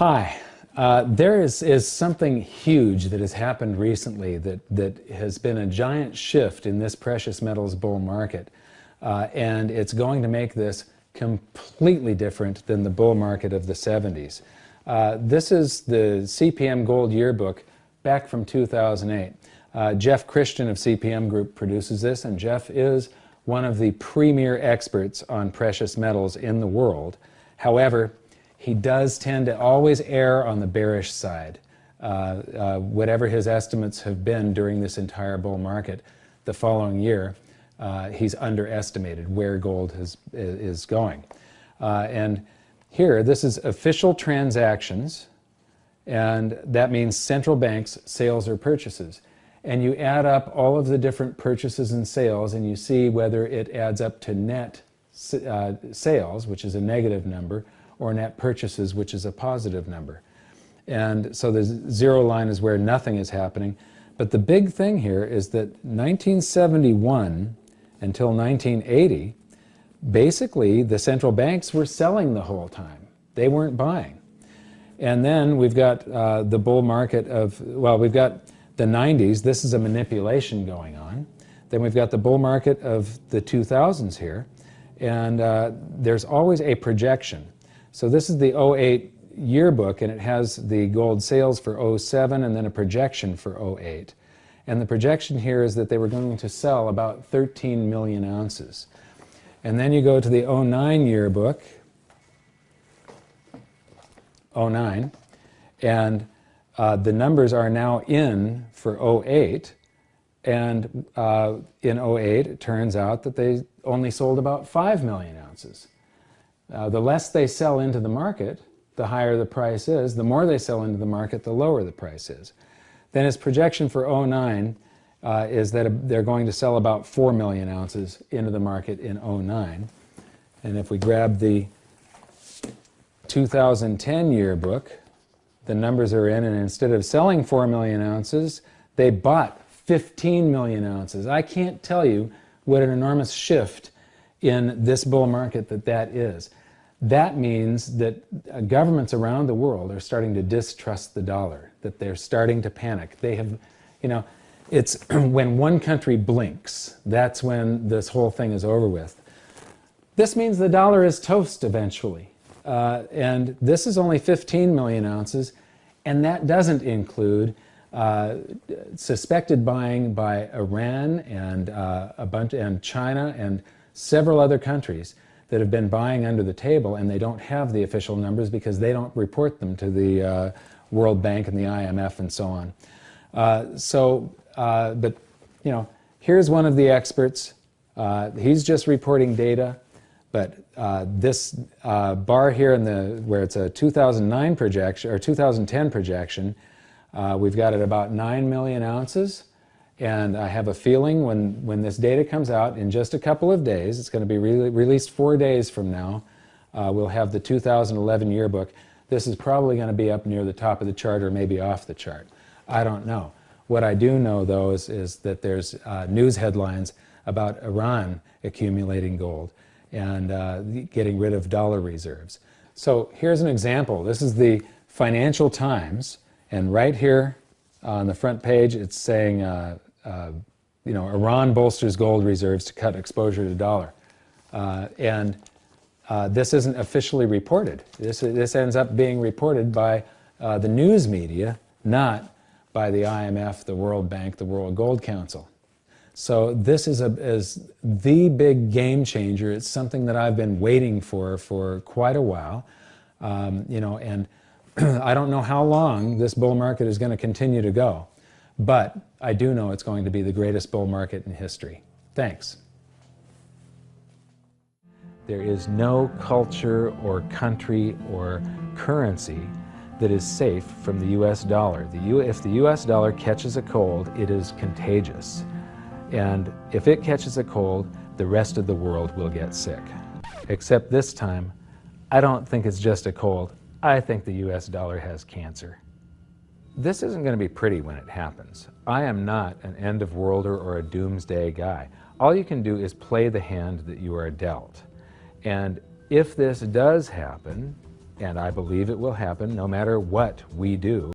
Hi. There is something huge that has happened recently that has been a giant shift in this precious metals bull market. And it's going to make this completely different than the bull market of the 70s. This is the CPM Gold Yearbook back from 2008. Jeff Christian of CPM Group produces this, and Jeff is one of the premier experts on precious metals in the world. However, he does tend to always err on the bearish side. Whatever his estimates have been during this entire bull market, the following year, he's underestimated where gold is going. And here, this is official transactions, and that means central banks' sales or purchases. And you add up all of the different purchases and sales, and you see whether it adds up to net sales, which is a negative number, or net purchases, which is a positive number. And so the zero line is where nothing is happening. But the big thing here is that 1971 until 1980, basically the central banks were selling the whole time. They weren't buying. And then we've got the bull market of, well, we've got the 90s. This is a manipulation going on. Then we've got the bull market of the 2000s here. And there's always a projection. So this is the 08 yearbook, and it has the gold sales for 07 and then a projection for 08. And the projection here is that they were going to sell about 13 million ounces. And then you go to the 09 yearbook, 09, and the numbers are now in for 08. And in 08, it turns out that they only sold about 5 million ounces. The less they sell into the market, the higher the price is. The more they sell into the market, the lower the price is. Then his projection for 09 is that they're going to sell about 4 million ounces into the market in 09. And if we grab the 2010 yearbook, the numbers are in, and instead of selling 4 million ounces, they bought 15 million ounces. I can't tell you what an enormous shift in this bull market that is. That means that governments around the world are starting to distrust the dollar, that they're starting to panic. They have, you know, it's when one country blinks, that's when this whole thing is over with. This means the dollar is toast eventually. And this is only 15 million ounces, and that doesn't include suspected buying by Iran and China and several other countries that have been buying under the table, and they don't have the official numbers because they don't report them to the World Bank and the IMF and so on. But you know, here's one of the experts. He's just reporting data, but this bar here where it's a 2009 projection or 2010 projection, we've got it about 9 million ounces. And I have a feeling when this data comes out in just a couple of days, it's going to be released 4 days from now, we'll have the 2011 yearbook. This is probably going to be up near the top of the chart or maybe off the chart. I don't know. What I do know, though, is that there's news headlines about Iran accumulating gold and getting rid of dollar reserves. So here's an example. This is the Financial Times, and right here on the front page, it's saying, you know, Iran bolsters gold reserves to cut exposure to dollar. This isn't officially reported. This ends up being reported by the news media, not by the IMF, the World Bank, the World Gold Council. So this is the big game changer. It's something that I've been waiting for quite a while. You know, and I don't know how long this bull market is going to continue to go, but I do know it's going to be the greatest bull market in history. Thanks. There is no culture or country or currency that is safe from the US dollar. If the US dollar catches a cold, it is contagious. And if it catches a cold, the rest of the world will get sick. Except this time, I don't think it's just a cold. I think the US dollar has cancer. This isn't going to be pretty when it happens. I am not an end-of-worlder or a doomsday guy. All you can do is play the hand that you are dealt. And if this does happen, and I believe it will happen no matter what we do.